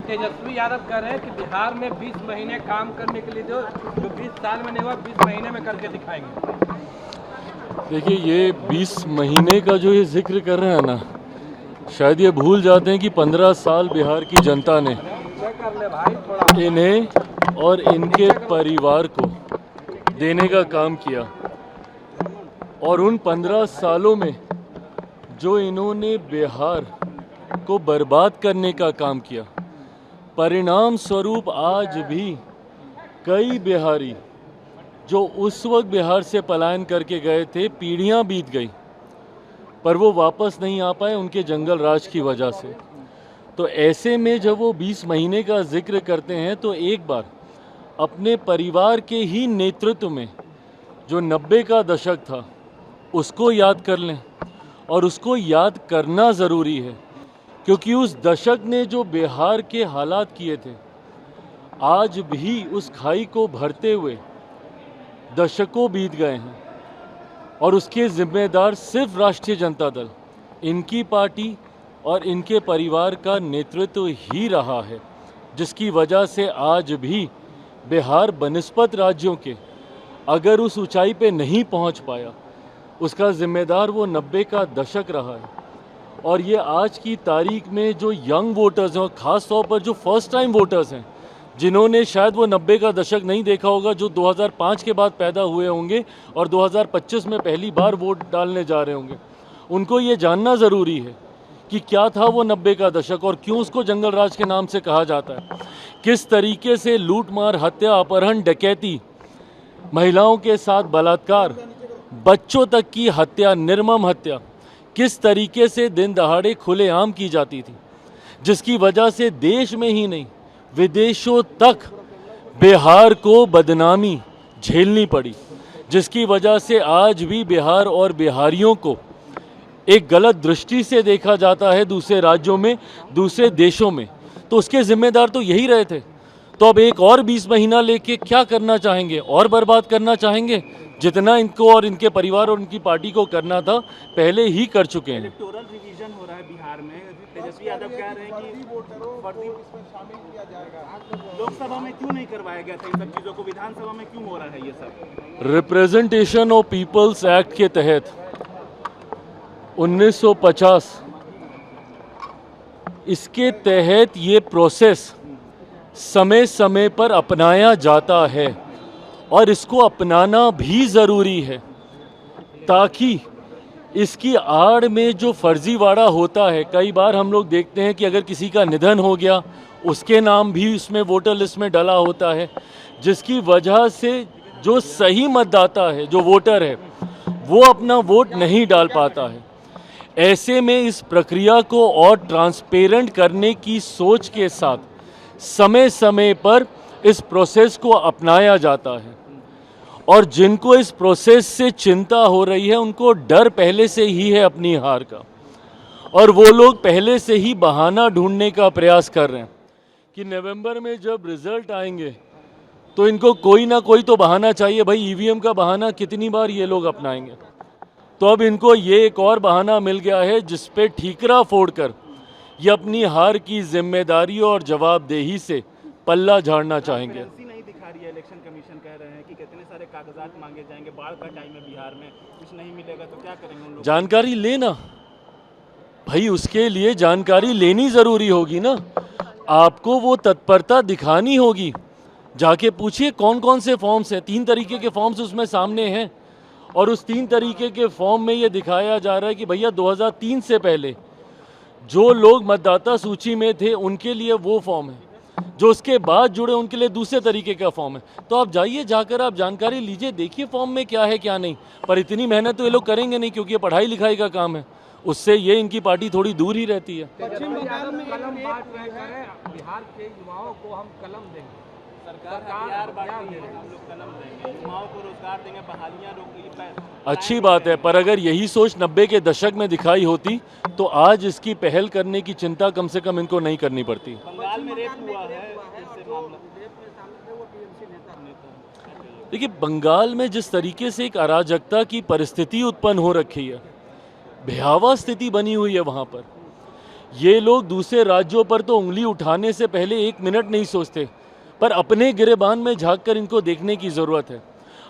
तेजस्वी यादव कह रहे हैं कि बिहार में 20 महीने काम करने के लिए जो 20 साल में नहीं हुआ 20 महीने में करके दिखाएंगे। देखिए, ये 20 महीने का जो ये जिक्र कर रहे हैं ना, शायद ये भूल जाते हैं कि 15 साल बिहार की जनता ने इन्हें और इनके परिवार को देने का काम किया, और उन 15 सालों में जो इन्होंने बिहार को बर्बाद करने का काम किया, परिणाम स्वरूप आज भी कई बिहारी जो उस वक्त बिहार से पलायन करके गए थे, पीढ़ियां बीत गई पर वो वापस नहीं आ पाए उनके जंगल राज की वजह से। तो ऐसे में जब वो 20 महीने का जिक्र करते हैं तो एक बार अपने परिवार के ही नेतृत्व में जो 90 का दशक था उसको याद कर लें, और उसको याद करना ज़रूरी है क्योंकि उस दशक ने जो बिहार के हालात किए थे, आज भी उस खाई को भरते हुए दशकों बीत गए हैं, और उसके जिम्मेदार सिर्फ राष्ट्रीय जनता दल, इनकी पार्टी और इनके परिवार का नेतृत्व ही रहा है, जिसकी वजह से आज भी बिहार बनिस्पत राज्यों के अगर उस ऊंचाई पे नहीं पहुंच पाया, उसका जिम्मेदार वो 90 का दशक रहा है। और ये आज की तारीख में जो यंग वोटर्स हैं, और ख़ास तौर पर जो फर्स्ट टाइम वोटर्स हैं, जिन्होंने शायद वो 90 का दशक नहीं देखा होगा, जो 2005 के बाद पैदा हुए होंगे और 2025 में पहली बार वोट डालने जा रहे होंगे, उनको ये जानना ज़रूरी है कि क्या था वो 90 का दशक और क्यों उसको जंगल राज के नाम से कहा जाता है। किस तरीके से लूट मार, हत्या, अपहरण, डकैती, महिलाओं के साथ बलात्कार, बच्चों तक की हत्या, निर्मम हत्या किस तरीके से दिन दहाड़े खुलेआम की जाती थी, जिसकी वजह से देश में ही नहीं विदेशों तक बिहार को बदनामी झेलनी पड़ी, जिसकी वजह से आज भी बिहार और बिहारियों को एक गलत दृष्टि से देखा जाता है दूसरे राज्यों में, दूसरे देशों में। तो उसके जिम्मेदार तो यही रहे थे। तो अब एक और 20 महीना लेके क्या करना चाहेंगे? और बर्बाद करना चाहेंगे? जितना इनको और इनके परिवार और उनकी पार्टी को करना था पहले ही कर चुके हैं। इलेक्टोरल रिवीजन हो रहा है बिहार में, तेजस्वी यादव कह रहे हैं कि लोकसभा में क्यों नहीं करवाया गया था इन सब चीजों को, विधानसभा में क्यों हो रहा है ये सब? रिप्रेजेंटेशन ऑफ पीपल्स एक्ट के तहत 1950, इसके तहत ये प्रोसेस समय समय पर अपनाया जाता है और इसको अपनाना भी ज़रूरी है, ताकि इसकी आड़ में जो फर्जीवाड़ा होता है, कई बार हम लोग देखते हैं कि अगर किसी का निधन हो गया उसके नाम भी उसमें वोटर लिस्ट में डला होता है, जिसकी वजह से जो सही मतदाता है, जो वोटर है, वो अपना वोट नहीं डाल पाता है। ऐसे में इस प्रक्रिया को और ट्रांसपेरेंट करने की सोच के साथ समय समय पर इस प्रोसेस को अपनाया जाता है, और जिनको इस प्रोसेस से चिंता हो रही है उनको डर पहले से ही है अपनी हार का, और वो लोग पहले से ही बहाना ढूंढने का प्रयास कर रहे हैं कि नवंबर में जब रिजल्ट आएंगे तो इनको कोई ना कोई तो बहाना चाहिए। भाई, ईवीएम का बहाना कितनी बार ये लोग अपनाएंगे? तो अब इनको ये एक और बहाना मिल गया है जिस पे ठीकरा फोड़कर ये अपनी हार की जिम्मेदारी और जवाबदेही से पल्ला झाड़ना चाहेंगे। नहीं दिखा रही है, इलेक्शन कमीशन कह रहे हैं कि कितने सारे कागजात मांगे जाएंगे, बाढ़ का टाइम है बिहार में, कुछ नहीं मिलेगा तो क्या करेंगे उन लोग? जानकारी लेना भाई, उसके लिए जानकारी लेनी ज़रूरी होगी ना, आपको वो तत्परता दिखानी होगी। जाके पूछिए कौन कौन से फॉर्म्स हैं, 3 तरीके के फॉर्म्स उसमें सामने हैं, और उस 3 तरीके के फॉर्म में ये दिखाया जा रहा है कि भैया 2003 से पहले जो लोग मतदाता सूची में थे उनके लिए वो फॉर्म है, जो उसके बाद जुड़े उनके लिए दूसरे तरीके का फॉर्म है। तो आप जाइए, जाकर आप जानकारी लीजिए, देखिए फॉर्म में क्या है क्या नहीं। पर इतनी मेहनत तो ये लोग करेंगे नहीं, क्योंकि ये पढ़ाई लिखाई का काम है, उससे ये इनकी पार्टी थोड़ी दूर ही रहती है। पश्चिम बंगाल में कलम बांट रहे हैं, बिहार के युवाओं को हम कलम देंगे, सरकार बांटेगी, हम लोग कलम देंगे, युवाओं को रोजगार देंगे, बहालियां रोकेंगे। अच्छी बात है, पर अगर यही सोच 90 के दशक में दिखाई होती तो आज इसकी पहल करने की चिंता कम से कम इनको नहीं करनी पड़ती। बंगाल में रेप हुआ है, देखिए, बंगाल में जिस तरीके से एक अराजकता की परिस्थिति उत्पन्न हो रखी है, भयावह स्थिति बनी हुई है वहाँ पर, ये लोग दूसरे राज्यों पर तो उंगली उठाने से पहले 1 मिनट नहीं सोचते, पर अपने गिरेबान में झांककर इनको देखने की ज़रूरत है।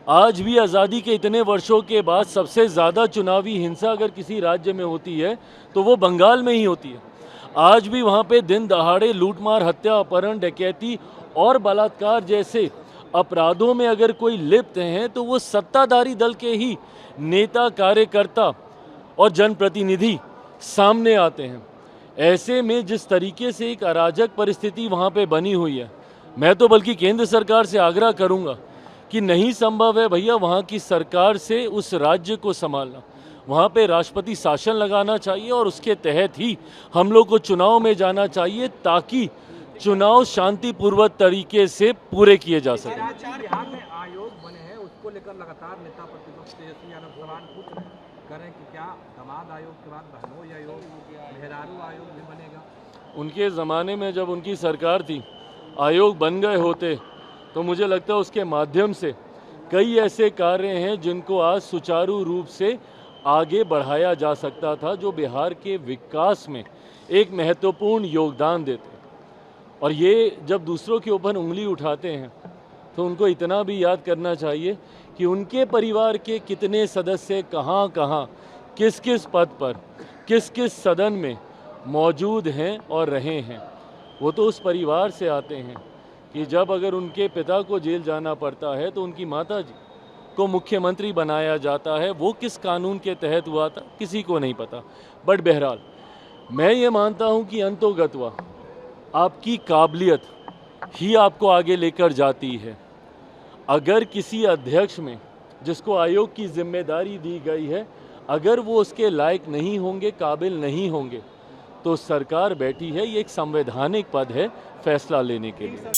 आज भी आज़ादी के इतने वर्षों के बाद सबसे ज़्यादा चुनावी हिंसा अगर किसी राज्य में होती है तो वो बंगाल में ही होती है। आज भी वहाँ पे दिन दहाड़े लूटमार, हत्या, अपहरण, डकैती और बलात्कार जैसे अपराधों में अगर कोई लिप्त हैं तो वो सत्ताधारी दल के ही नेता, कार्यकर्ता और जनप्रतिनिधि सामने आते हैं। ऐसे में जिस तरीके से एक अराजक परिस्थिति वहाँ पे बनी हुई है, मैं तो बल्कि केंद्र सरकार से आग्रह करूँगा कि नहीं संभव है भैया वहाँ की सरकार से उस राज्य को संभालना, वहाँ पे राष्ट्रपति शासन लगाना चाहिए और उसके तहत ही हम लोग को चुनाव में जाना चाहिए ताकि चुनाव शांतिपूर्वक तरीके से पूरे किए जा सकें। बिहार में आयोग बने हैं, उसको लेकर लगातार नेता प्रतिपक्ष तेजस्वी यादव सवाल पूछ रहे हैं कि क्या दामाद आयोग के बाद बहनोई आयोग, मेहरारू आयोग भी बनेगा? उनके ज़माने में जब उनकी सरकार थी, आयोग बन गए होते तो मुझे लगता है उसके माध्यम से कई ऐसे कार्य हैं जिनको आज सुचारू रूप से आगे बढ़ाया जा सकता था, जो बिहार के विकास में एक महत्वपूर्ण योगदान देते। और ये जब दूसरों के ऊपर उंगली उठाते हैं तो उनको इतना भी याद करना चाहिए कि उनके परिवार के कितने सदस्य कहाँ कहाँ, किस किस पद पर, किस किस सदन में मौजूद हैं और रहे हैं। वो तो उस परिवार से आते हैं कि जब अगर उनके पिता को जेल जाना पड़ता है तो उनकी माता जी को मुख्यमंत्री बनाया जाता है। वो किस कानून के तहत हुआ था किसी को नहीं पता। बट बहरहाल मैं ये मानता हूँ कि अंतोगत्वा आपकी काबिलियत ही आपको आगे लेकर जाती है। अगर किसी अध्यक्ष में जिसको आयोग की जिम्मेदारी दी गई है, अगर वो उसके लायक नहीं होंगे, काबिल नहीं होंगे, तो सरकार बैठी है, ये एक संवैधानिक पद है फैसला लेने के लिए।